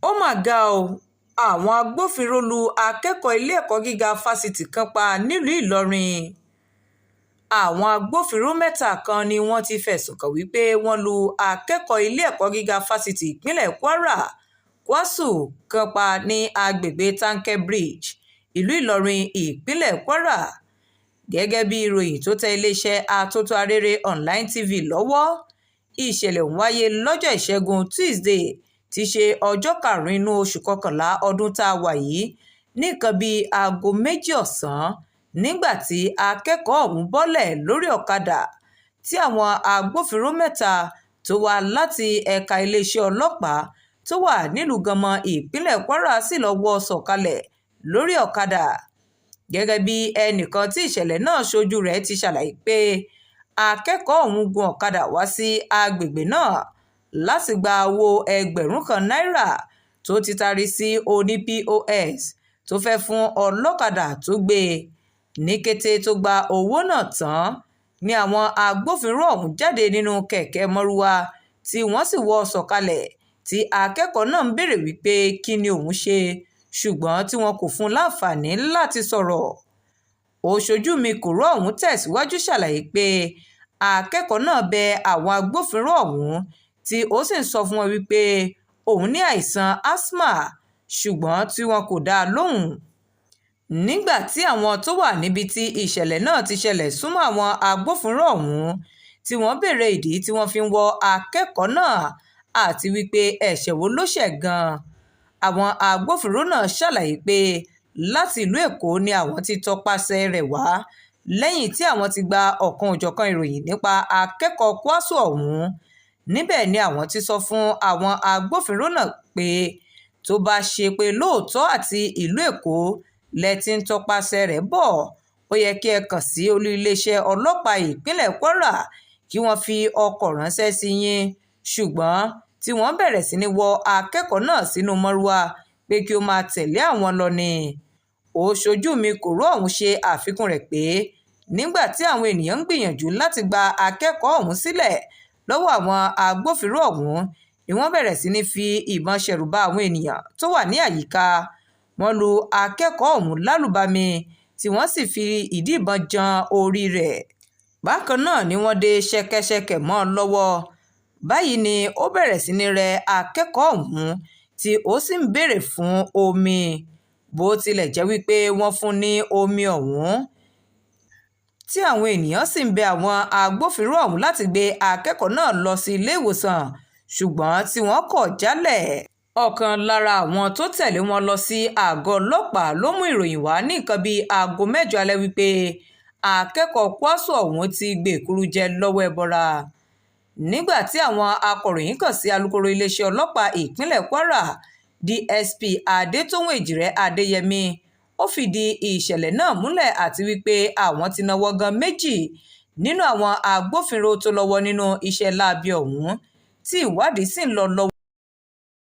ó mà ga ọ́ àwọn agbófinró lu akẹ́kọ̀ọ́ ilé ẹ̀kọ́ gíga fásitì kan pa nílùú ìlọrin. Àwọn agbófinró mẹ́ta kan ni wọ́n ti fẹ̀sùn kàn wípé wọ́n lu akẹ́kọ̀ọ́ ilé ẹ̀kọ́ gíga fásitì ìpínlẹ̀ kwara kwasu kan pa ní agbègbè Tanke Bridge ìlú ìlọrin ìpínlẹ̀ kwara. Gẹ́gẹ́ bí ìròyìn tó tẹ iléeṣẹ́ atótó arére online tv lọ́wọ́, ìṣẹ̀lẹ̀ ọ̀hún wáyé lọ́jọ́ ìṣẹ́gun Tuesday tí ṣe ọjọ́ 5 inú oṣù kọkànlá ọdún tá a wà yìí ní nǹkan bíi aago 2 ọ̀sán nígbà tí akẹ́kọ̀ọ́ ọ̀hún bọ́lẹ̀ lórí ọ̀kadà tí àwọn agbófinró mẹ́ta tó wá láti ẹ̀ka iléeṣẹ́ ọlọ́pàá tó wà nílùú Ganmọ ìpínlẹ̀ Kwara sì lọ́ọ́ wọ́ sọ̀kalẹ̀ lórí ọ̀kadà. Gẹ́gẹ́ bí ẹnìkan tí ìṣẹ̀lẹ̀ náà ṣojú rẹ̀ ti ṣàlàyé pé akẹ́kọ̀ọ́ ọ̀hún gun ọ̀kadà wá sí agbègbè náà láti gba owó $1,000 náírà tó ti tarí sí oní POS tó fẹ́ fún ọlọ́kadà tó gbé e. Ní kété tó gba owó náà tán ni àwọn agbófinró ọ̀hún jáde nínú kẹ̀kẹ́ mọ́rúwá tí wọ́n sì wọ́ sọ̀kalẹ̀ tí akẹ́kọ̀ọ́ náà ń béèrè wípé kí ni òun ṣe ṣùgbọ́n tí wọn kò fún un láǹfààní láti sọ̀rọ̀. Òṣojú mi kòró ọ̀hún tẹ̀síwájú ṣàlàyé pé akẹ́kọ̀ọ́ náà bẹ àwọn agbófinró ọ̀hún tí ó sì ń sọ fún wọn wípé òun ní àìsàn asthma ṣùgbọ́n tí wọn kò dá a lóhùn. Nígbà tí àwọn tó wà níbi tí ìṣẹ̀lẹ̀ náà ti ṣẹlẹ̀ súnmọ́ àwọn agbófinró ọ̀hún tí wọ́n béèrè ìdí tí wọ́n fi ń wọ akẹ́kọ̀ọ́ náà àti wípé ẹ̀ṣẹ̀ wo ló ṣẹ̀ gan-an. Àwọn agbófinró náà ṣàlàyé pé láti ìlú Èkó ni àwọn ti tọpasẹ̀ rẹ̀ wá lẹ́yìn tí àwọn ti gba ọ̀kan-ò-jọ̀kan ìròyìn nípa akẹ́kọ̀ọ́ kwasu ọ̀hún. Níbẹ̀ ni àwọn ti sọ fún àwọn agbófinró náà pé tó bá ṣe pé lóòótọ́ àti ìlú Èkó lẹ ti ń tọpasẹ̀ rẹ̀ bọ̀, ó yẹ kí ẹ kàn sí olú iléeṣẹ́ ọlọ́pàá ìpínlẹ̀ Kwara kí wọ́n fi ọkọ̀ ránṣẹ́ sí yín, ṣùgbọ́n tí wọ́n bẹ̀rẹ̀ sí ní wọ akẹ́kọ̀ọ́ náà sínú mọ́rúwá pé kí ó máa tẹ̀lé àwọn lọ ni. Òṣojú mi kòró ọ̀hún ṣe àfikún rẹ̀ pé nígbà tí àwọn ènìyàn ń gbìyànjú láti gba akẹ́kọ̀ọ́ ọ̀hún sílẹ̀ lọ́wọ́ àwọn agbófinró ọ̀hún ni wọ́n bẹ̀rẹ̀ sí ní fi ìbọn ṣẹ̀rùbà àwọn ènìyàn tó wà ní àyíká. Wọ́n lu akẹ́kọ̀ọ́ ọ̀hún lálùbami tí wọ́n sì fi ìdí ìbọn jan orí rẹ̀. Bákan náà ni wọ́n dé ṣẹ̀kẹ̀ṣẹ̀kẹ̀ mọ́ ọ lọ́wọ́. Báyìí ni ó bẹ̀rẹ̀ sí ní rẹ akẹ́kọ̀ọ́ ọ̀hún tí ó sì ń béèrè fún omi, bó tilẹ̀ jẹ́ wípé wọ́n fún ní omi ọ̀hún tí àwọn ènìyàn sì ń bẹ àwọn agbófinró ọ̀hún láti gbé akẹ́kọ̀ọ́ náà lọ sí ilé ìwòsàn ṣùgbọ́n tí wọ́n kọ̀ jálẹ̀. Ọ̀kan lára àwọn tó tẹ̀lé wọn lọ sí àgọ́ ọlọ́pàá ló mú ìròyìn wá ní nǹkan bíi aago 8 alẹ́ wípé akẹ́kọ̀ọ́ kwasu ọ̀hún ti gbèkúrú jẹ lọ́wọ́ ẹbọra. Nígbà tí àwọn akọ̀ròyìn kàn sí alukoro iléeṣẹ́ ọlọ́pàá ìpínlẹ̀ Kwara DSP Adétóhùn Èjìrẹ́ Adéyẹmí, ó fìdí ìṣẹ̀lẹ̀ náà múlẹ̀ àti wípé àwọn ti náwó gan 2 nínú àwọn agbófinró tó lọ́wọ́ nínú iṣẹ́ láabi ọ̀hún tí ìwádìí sì ń lọ lọ́wọ́.